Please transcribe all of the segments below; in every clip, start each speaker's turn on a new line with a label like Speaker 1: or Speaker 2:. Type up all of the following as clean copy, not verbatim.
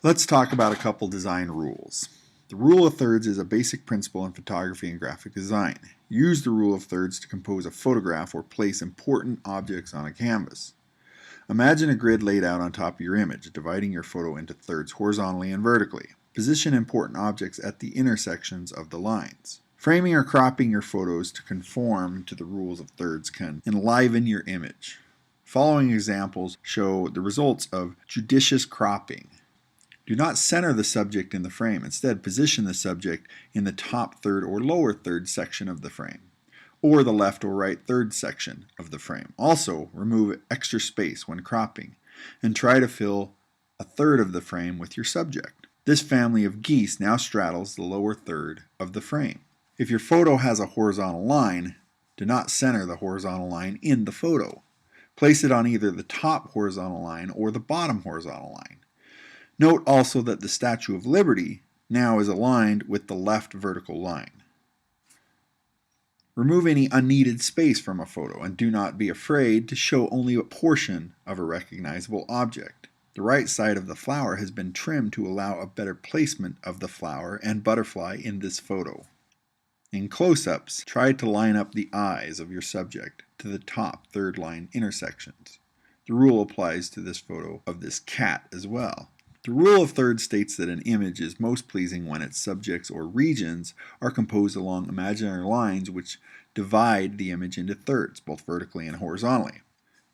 Speaker 1: Let's talk about a couple design rules. The rule of thirds is a basic principle in photography and graphic design. Use the rule of thirds to compose a photograph or place important objects on a canvas. Imagine a grid laid out on top of your image, dividing your photo into thirds horizontally and vertically. Position important objects at the intersections of the lines. Framing or cropping your photos to conform to the rules of thirds can enliven your image. Following examples show the results of judicious cropping. Do not center the subject in the frame. Instead, position the subject in the top third or lower third section of the frame, or the left or right third section of the frame. Also, remove extra space when cropping, and try to fill a third of the frame with your subject. This family of geese now straddles the lower third of the frame. If your photo has a horizontal line, do not center the horizontal line in the photo. Place it on either the top horizontal line or the bottom horizontal line. Note also that the Statue of Liberty now is aligned with the left vertical line. Remove any unneeded space from a photo and do not be afraid to show only a portion of a recognizable object. The right side of the flower has been trimmed to allow a better placement of the flower and butterfly in this photo. In close-ups, try to line up the eyes of your subject to the top third line intersections. The rule applies to this photo of this cat as well. The rule of thirds states that an image is most pleasing when its subjects or regions are composed along imaginary lines which divide the image into thirds, both vertically and horizontally.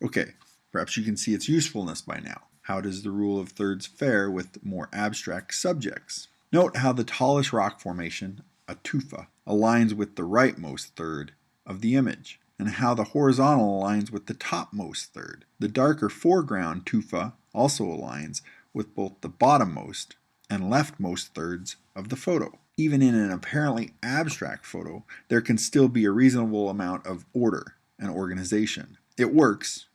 Speaker 1: Okay, perhaps you can see its usefulness by now. How does the rule of thirds fare with more abstract subjects? Note how the tallest rock formation, a tufa, aligns with the rightmost third of the image, and how the horizontal aligns with the topmost third. The darker foreground tufa also aligns with both the bottommost and leftmost thirds of the photo. Even in an apparently abstract photo, there can still be a reasonable amount of order and organization. It works,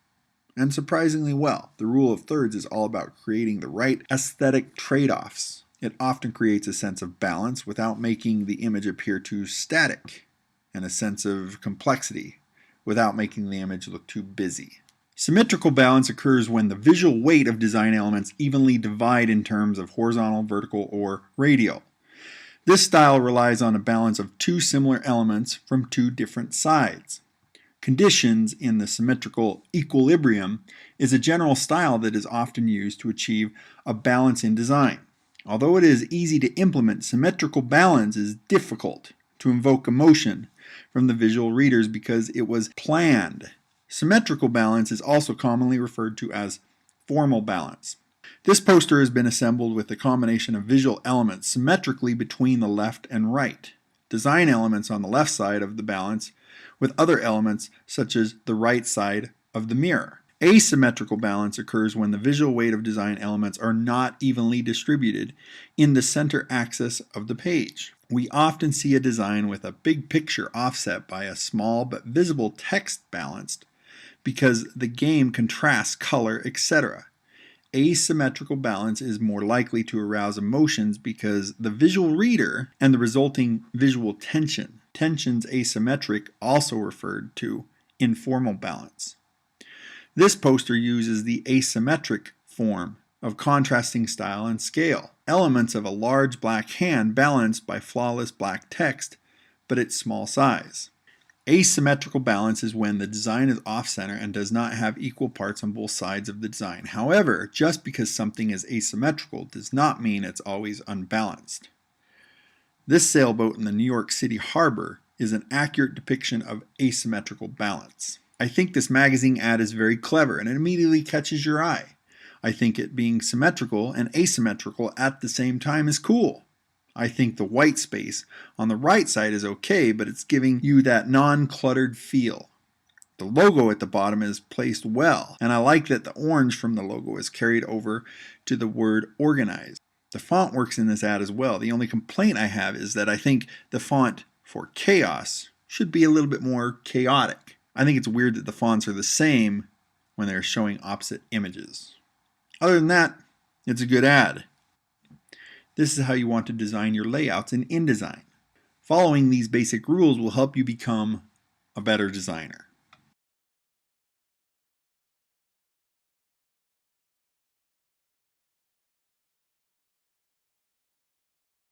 Speaker 1: and surprisingly well. The rule of thirds is all about creating the right aesthetic trade-offs. It often creates a sense of balance without making the image appear too static, and a sense of complexity without making the image look too busy. Symmetrical balance occurs when the visual weight of design elements evenly divide in terms of horizontal, vertical, or radial. This style relies on a balance of two similar elements from two different sides. Conditions in the symmetrical equilibrium is a general style that is often used to achieve a balance in design. Although it is easy to implement, symmetrical balance is difficult to invoke emotion from the visual readers because it was planned. Symmetrical balance is also commonly referred to as formal balance. This poster has been assembled with a combination of visual elements symmetrically between the left and right. Design elements on the left side of the balance with other elements such as the right side of the mirror. Asymmetrical balance occurs when the visual weight of design elements are not evenly distributed in the center axis of the page. We often see a design with a big picture offset by a small but visible text balanced because the game contrasts color, etc. Asymmetrical balance is more likely to arouse emotions because the visual reader and the resulting visual tension. Tensions asymmetric, also referred to informal balance. This poster uses the asymmetric form of contrasting style and scale. Elements of a large black hand balanced by flawless black text, but its small size. Asymmetrical balance is when the design is off-center and does not have equal parts on both sides of the design. However, just because something is asymmetrical does not mean it's always unbalanced. This sailboat in the New York City harbor is an accurate depiction of asymmetrical balance. I think this magazine ad is very clever and it immediately catches your eye. I think it being symmetrical and asymmetrical at the same time is cool. I think the white space on the right side is okay, but it's giving you that non-cluttered feel. The logo at the bottom is placed well, and I like that the orange from the logo is carried over to the word organized. The font works in this ad as well. The only complaint I have is that I think the font for chaos should be a little bit more chaotic. I think it's weird that the fonts are the same when they're showing opposite images. Other than that, it's a good ad. This is how you want to design your layouts in InDesign. Following these basic rules will help you become a better designer.